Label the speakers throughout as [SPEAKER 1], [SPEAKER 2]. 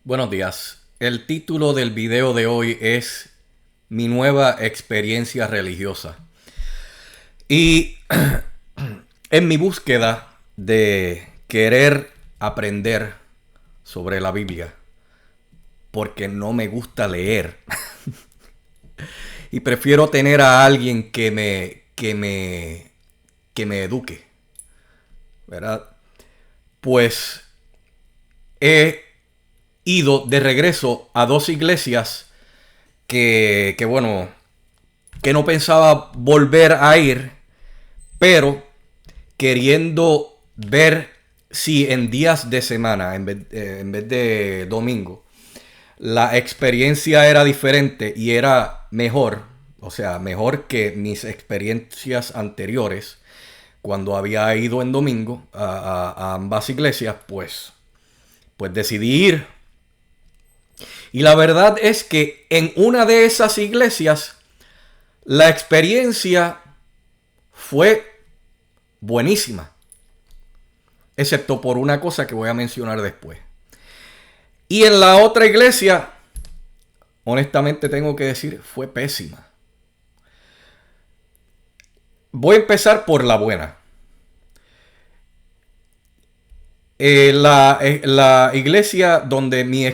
[SPEAKER 1] Buenos días. El título del video de hoy es Mi nueva experiencia religiosa. Y en mi búsqueda de querer aprender sobre la Biblia, porque no me gusta leer y prefiero tener a alguien que me eduque, ¿verdad? Pues he ido de regreso a dos iglesias que no pensaba volver a ir, pero queriendo ver si en días de semana, en vez de domingo, la experiencia era diferente y era mejor, o sea, mejor que mis experiencias anteriores, cuando había ido en domingo a ambas iglesias, pues decidí ir. Y la verdad es que en una de esas iglesias la experiencia fue buenísima, excepto por una cosa que voy a mencionar después. Y en la otra iglesia, honestamente tengo que decir, fue pésima. Voy a empezar por la buena. La iglesia donde mi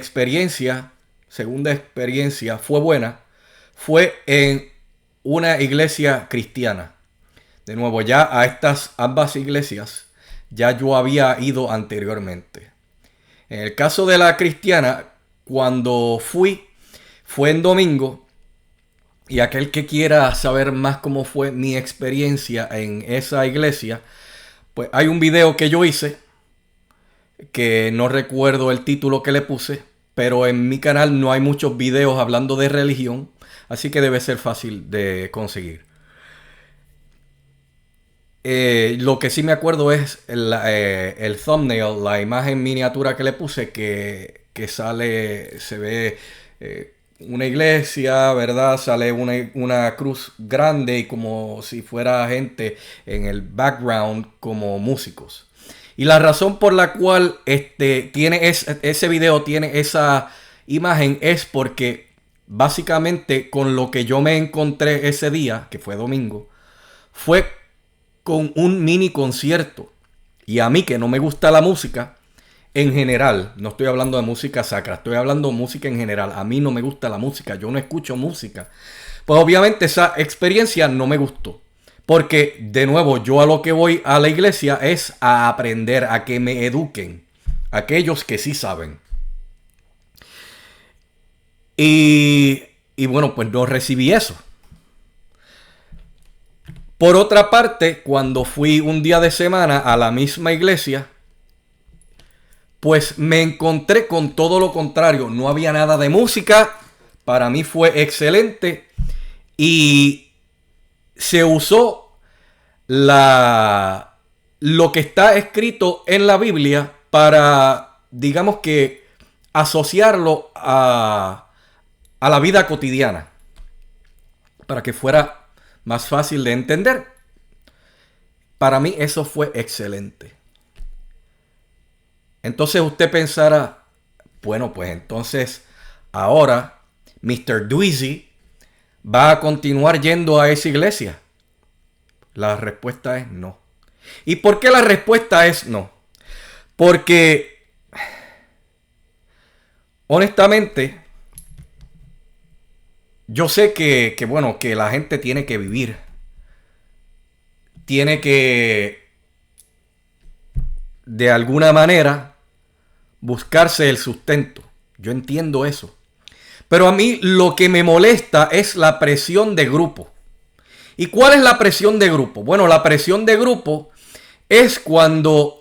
[SPEAKER 1] segunda experiencia, fue buena, fue en una iglesia cristiana. De nuevo, ya a estas ambas iglesias ya yo había ido anteriormente. En el caso de la cristiana, cuando fue en domingo. Y aquel que quiera saber más cómo fue mi experiencia en esa iglesia, pues hay un video que yo hice, que no recuerdo el título que le puse, pero en mi canal no hay muchos videos hablando de religión, así que debe ser fácil de conseguir. Lo que sí me acuerdo es el thumbnail, la imagen miniatura que le puse, que se ve una iglesia, ¿verdad? Sale una cruz grande y como si fuera gente en el background como músicos. Y la razón por la cual ese video tiene esa imagen es porque básicamente con lo que yo me encontré ese día, que fue domingo, fue con un mini concierto. Y a mí que no me gusta la música, en general, no estoy hablando de música sacra, estoy hablando de música en general. A mí no me gusta la música, yo no escucho música. Pues obviamente esa experiencia no me gustó. Porque, de nuevo, yo a lo que voy a la iglesia es a aprender, a que me eduquen. Aquellos que sí saben. Y bueno, pues no recibí eso. Por otra parte, cuando fui un día de semana a la misma iglesia, pues me encontré con todo lo contrario. No había nada de música. Para mí fue excelente. Y se usó lo que está escrito en la Biblia para, digamos que, asociarlo a la vida cotidiana. Para que fuera más fácil de entender. Para mí eso fue excelente. Entonces usted pensará, bueno, pues entonces ahora Mr. Dweezy va a continuar yendo a esa iglesia. La respuesta es no. ¿Y por qué la respuesta es no? Porque, honestamente, yo sé que la gente tiene que vivir. Tiene que, de alguna manera, buscarse el sustento. Yo entiendo eso. Pero a mí lo que me molesta es la presión de grupo. ¿Y cuál es la presión de grupo? Bueno, la presión de grupo es cuando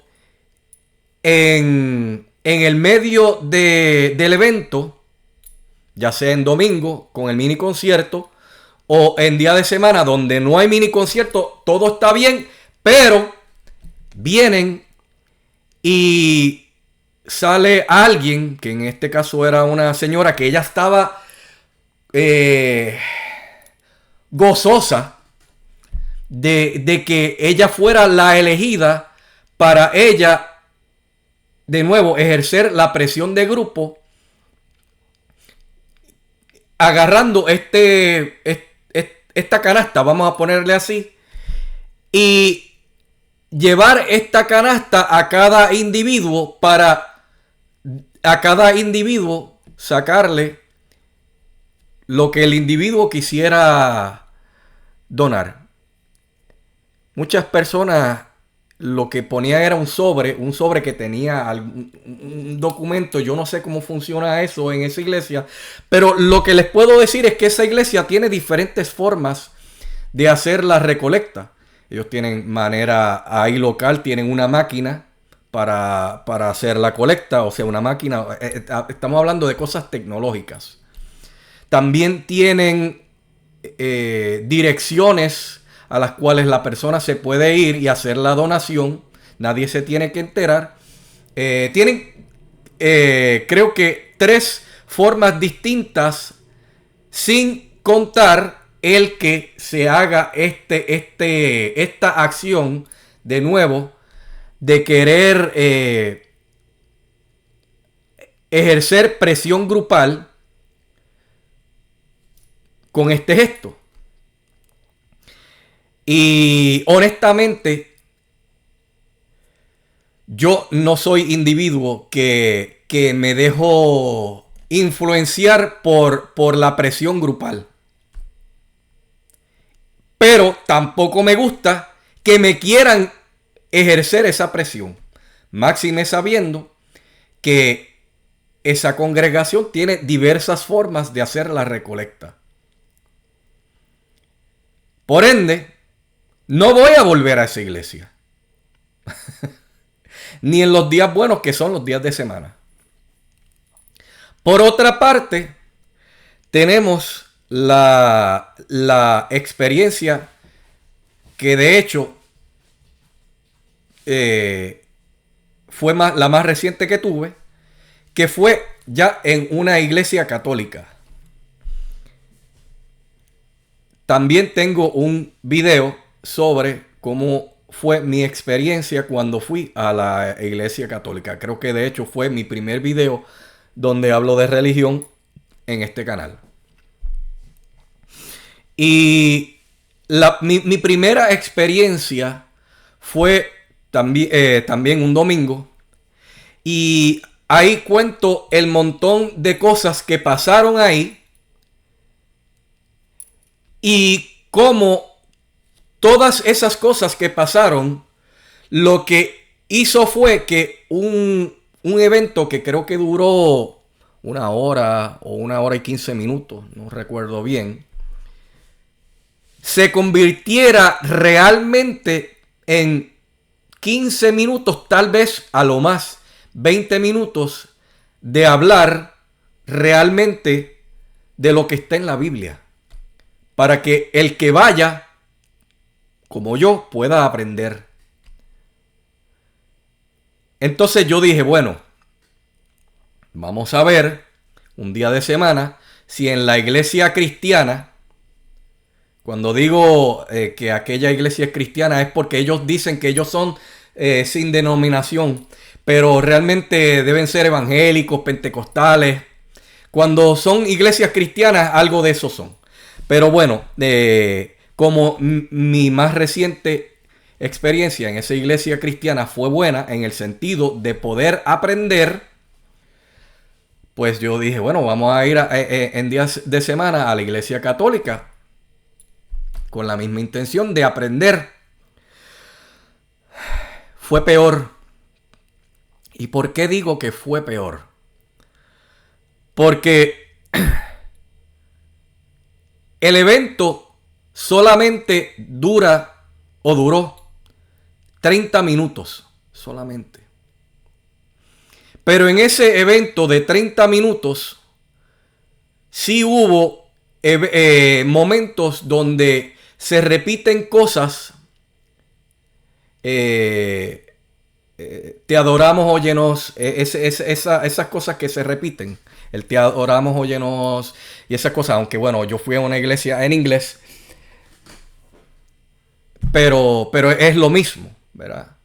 [SPEAKER 1] en el medio del evento, ya sea en domingo con el mini concierto o en día de semana donde no hay mini concierto, todo está bien, pero vienen y sale alguien, que en este caso era una señora, que ella estaba gozosa de que ella fuera la elegida para ella, de nuevo, ejercer la presión de grupo agarrando esta canasta, vamos a ponerle así, y llevar esta canasta a cada individuo para a cada individuo sacarle lo que el individuo quisiera donar. Muchas personas lo que ponían era un sobre que tenía un documento. Yo no sé cómo funciona eso en esa iglesia, pero lo que les puedo decir es que esa iglesia tiene diferentes formas de hacer la recolecta. Ellos tienen manera ahí local, tienen una máquina para hacer la colecta, o sea, una máquina, estamos hablando de cosas tecnológicas. También tienen direcciones a las cuales la persona se puede ir y hacer la donación. Nadie se tiene que enterar. Tienen, creo que 3 formas distintas, sin contar el que se haga esta acción de nuevo de querer ejercer presión grupal con este gesto. Y honestamente, yo no soy individuo que me dejo influenciar por la presión grupal. Pero tampoco me gusta que me quieran ejercer esa presión. Máxime sabiendo que esa congregación tiene diversas formas de hacer la recolecta. Por ende, no voy a volver a esa iglesia. Ni en los días buenos, que son los días de semana. Por otra parte, tenemos la experiencia que de hecho fue la más reciente que tuve, que fue ya en una iglesia católica. También tengo un video sobre cómo fue mi experiencia cuando fui a la iglesia católica. Creo que de hecho fue mi primer video donde hablo de religión en este canal. Y mi primera experiencia fue también un domingo. Y ahí cuento el montón de cosas que pasaron ahí. Y cómo todas esas cosas que pasaron, lo que hizo fue que un evento que creo que duró 1 hora o 1 hora y 15 minutos, no recuerdo bien, se convirtiera realmente en 15 minutos, tal vez a lo más 20 minutos de hablar realmente de lo que está en la Biblia. Para que el que vaya, como yo, pueda aprender. Entonces yo dije, bueno, vamos a ver un día de semana si en la iglesia cristiana, cuando digo que aquella iglesia es cristiana es porque ellos dicen que ellos son sin denominación, pero realmente deben ser evangélicos, pentecostales. Cuando son iglesias cristianas, algo de eso son. Pero bueno, como mi más reciente experiencia en esa iglesia cristiana fue buena en el sentido de poder aprender, pues yo dije, bueno, vamos a ir en días de semana a la iglesia católica con la misma intención de aprender. Fue peor. ¿Y por qué digo que fue peor? Porque el evento solamente duró 30 minutos solamente. Pero en ese evento de 30 minutos sí hubo momentos donde se repiten cosas. Te adoramos, óyenos, esas cosas que se repiten. El te adoramos, óyenos y esas cosas. Aunque bueno, yo fui a una iglesia en inglés. Pero es lo mismo, ¿verdad?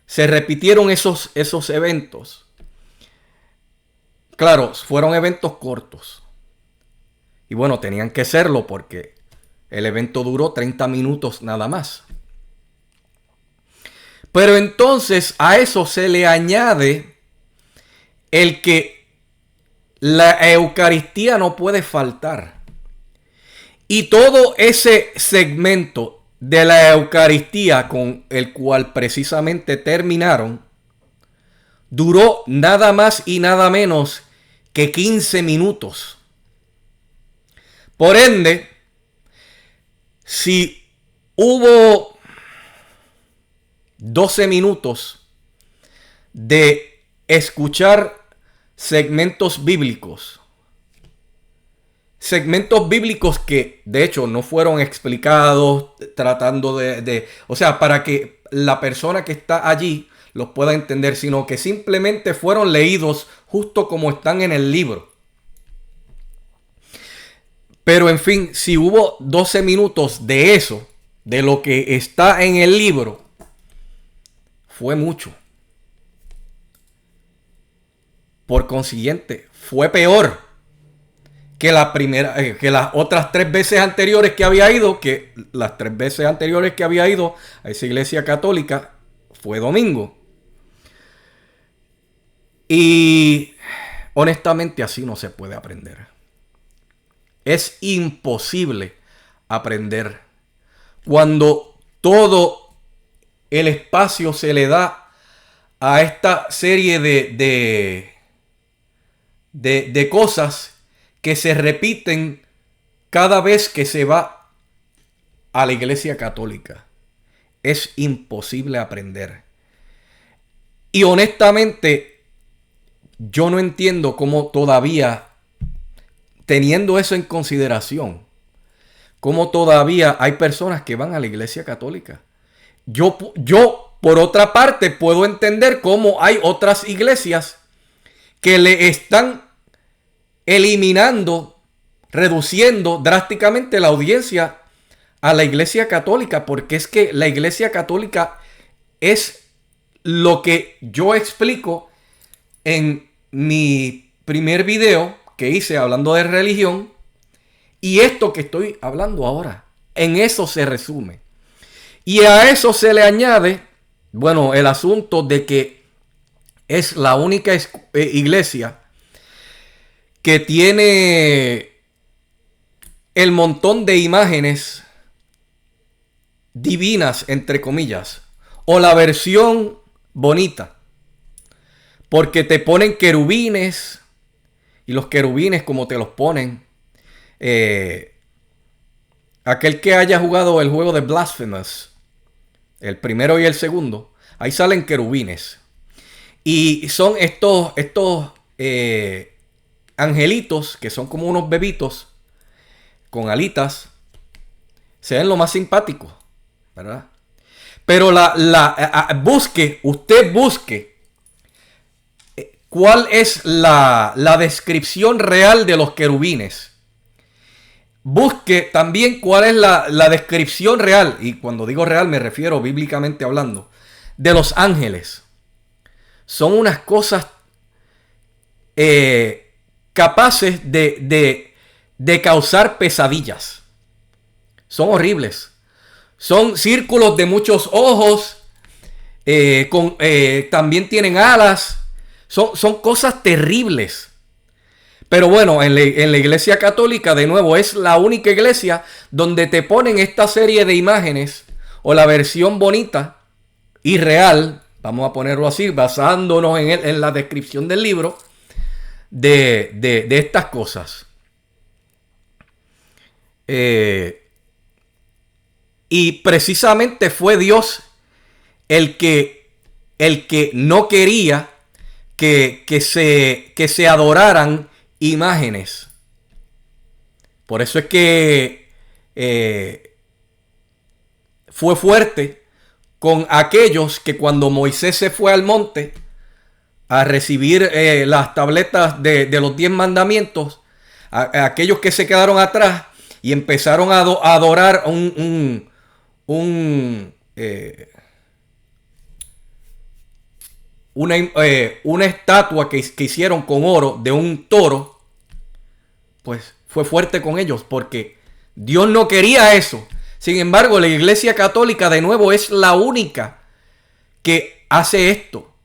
[SPEAKER 1] Se repitieron esos eventos. Claro, fueron eventos cortos. Y bueno, tenían que serlo porque el evento duró 30 minutos nada más. Pero entonces a eso se le añade el que la Eucaristía no puede faltar. Y todo ese segmento de la Eucaristía con el cual precisamente terminaron, duró nada más y nada menos que 15 minutos. Por ende, si hubo 12 minutos de escuchar segmentos bíblicos que de hecho no fueron explicados, tratando o sea, para que la persona que está allí los pueda entender, sino que simplemente fueron leídos justo como están en el libro. Pero en fin, si hubo 12 minutos de eso, de lo que está en el libro, fue mucho. Por consiguiente, fue peor que la primera, que las otras 3 veces anteriores que había ido, que las 3 veces anteriores que había ido a esa iglesia católica fue domingo. Y honestamente así no se puede aprender. Es imposible aprender cuando todo el espacio se le da a esta serie de cosas que se repiten cada vez que se va a la iglesia católica. Es imposible aprender. Y honestamente, yo no entiendo cómo todavía, teniendo eso en consideración, cómo todavía hay personas que van a la iglesia católica. Yo, por otra parte, puedo entender cómo hay otras iglesias que le están eliminando, reduciendo drásticamente la audiencia a la iglesia católica, porque es que la iglesia católica es lo que yo explico en mi primer video que hice hablando de religión, y esto que estoy hablando ahora, en eso se resume. Y a eso se le añade, bueno, el asunto de que es la única iglesia que tiene el montón de imágenes divinas, entre comillas, o la versión bonita, porque te ponen querubines, y los querubines como te los ponen, aquel que haya jugado el juego de Blasphemous, el primero y el segundo, ahí salen querubines, y son estos angelitos que son como unos bebitos con alitas. Se ven lo más simpáticos, ¿verdad? Pero usted busque cuál es la descripción real de los querubines. Busque también cuál es la descripción real, y cuando digo real me refiero bíblicamente hablando, de los ángeles. Son unas cosas capaces de causar pesadillas. Son horribles. Son círculos de muchos ojos. También tienen alas. Son cosas terribles. Pero bueno, en la iglesia católica, de nuevo, es la única iglesia donde te ponen esta serie de imágenes, o la versión bonita y real, vamos a ponerlo así, basándonos en la descripción del libro, de estas cosas. Y precisamente fue Dios el que no quería que se adoraran imágenes. Por eso es que fue fuerte con aquellos que cuando Moisés se fue al monte a recibir las tabletas de los 10 mandamientos, a aquellos que se quedaron atrás y empezaron a adorar una estatua que hicieron con oro de un toro, pues fue fuerte con ellos porque Dios no quería eso. Sin embargo, la Iglesia Católica de nuevo es la única que hace esto.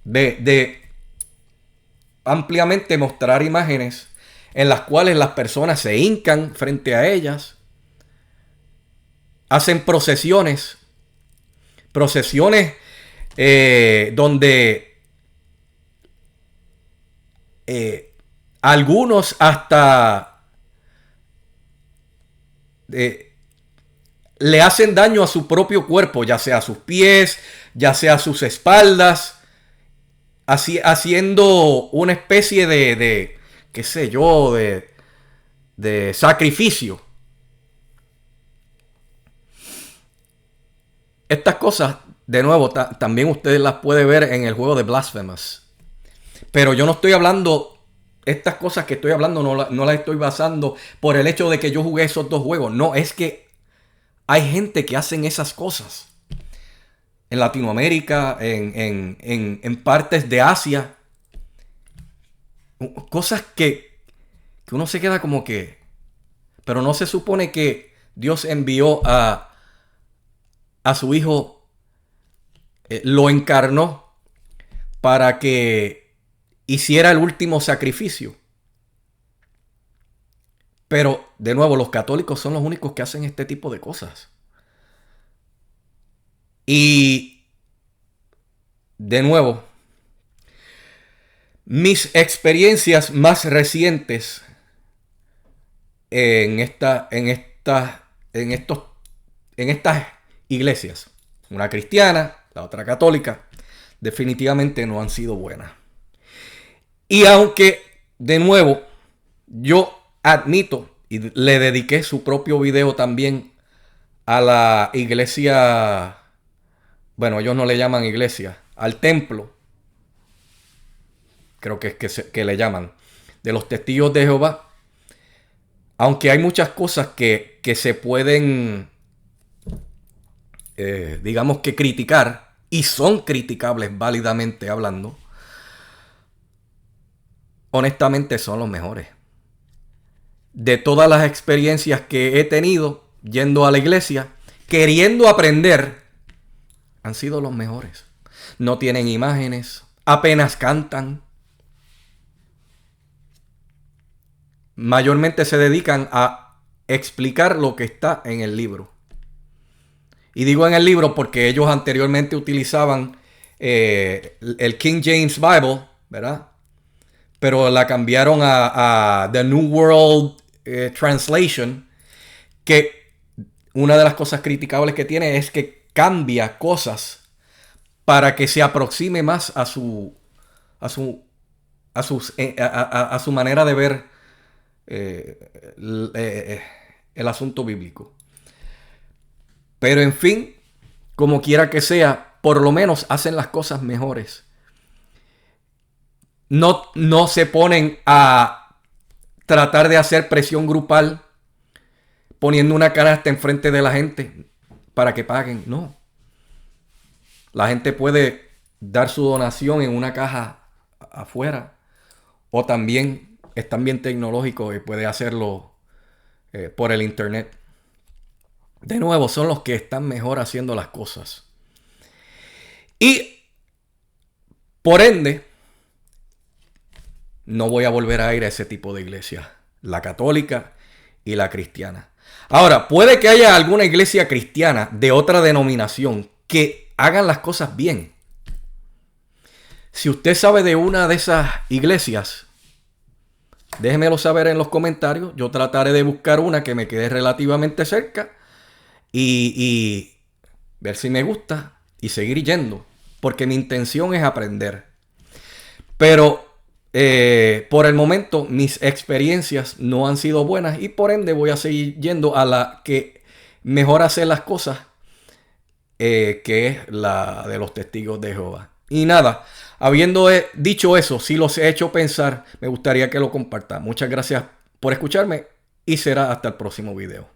[SPEAKER 1] De ampliamente mostrar imágenes en las cuales las personas se hincan frente a ellas. Hacen procesiones donde algunos hasta le hacen daño a su propio cuerpo, ya sea a sus pies, ya sea a sus espaldas, haciendo una especie de qué sé yo, de sacrificio. Estas cosas, de nuevo, también ustedes las pueden ver en el juego de Blasphemous. Pero yo no estoy hablando, estas cosas que estoy hablando no las estoy basando por el hecho de que yo jugué esos dos juegos. No, es que hay gente que hacen esas cosas. En Latinoamérica, en partes de Asia. Cosas que uno se queda como que... Pero no se supone que Dios envió a su hijo, lo encarnó para que hiciera el último sacrificio. Pero, de nuevo, los católicos son los únicos que hacen este tipo de cosas. Y, de nuevo, mis experiencias más recientes en estas iglesias, una cristiana, la otra católica, definitivamente no han sido buenas. Y aunque, de nuevo, yo admito, y le dediqué su propio video también a la iglesia, bueno, ellos no le llaman iglesia, al templo, creo que es que le llaman, de los testigos de Jehová. Aunque hay muchas cosas que se pueden, digamos que criticar, y son criticables válidamente hablando, honestamente son los mejores. De todas las experiencias que he tenido yendo a la iglesia, queriendo aprender, han sido los mejores. No tienen imágenes, apenas cantan. Mayormente se dedican a explicar lo que está en el libro. Y digo en el libro porque ellos anteriormente utilizaban el King James Bible, ¿verdad? Pero la cambiaron a The New World Translation, que una de las cosas criticables que tiene es que cambia cosas para que se aproxime más a su manera de ver el asunto bíblico. Pero en fin, como quiera que sea, por lo menos hacen las cosas mejores. No se ponen a tratar de hacer presión grupal poniendo una canasta enfrente de la gente para que paguen. No. La gente puede dar su donación en una caja afuera, o también están bien tecnológicos y puede hacerlo por el internet. De nuevo, son los que están mejor haciendo las cosas. Y por ende, no voy a volver a ir a ese tipo de iglesia, la católica y la cristiana. Ahora, puede que haya alguna iglesia cristiana de otra denominación que hagan las cosas bien. Si usted sabe de una de esas iglesias, déjemelo saber en los comentarios. Yo trataré de buscar una que me quede relativamente cerca y ver si me gusta y seguir yendo, porque mi intención es aprender. Pero por el momento mis experiencias no han sido buenas y por ende voy a seguir yendo a la que mejor hace las cosas, que es la de los testigos de Jehová. Y nada, habiendo dicho eso, si los he hecho pensar, me gustaría que lo compartan. Muchas gracias por escucharme y será hasta el próximo video.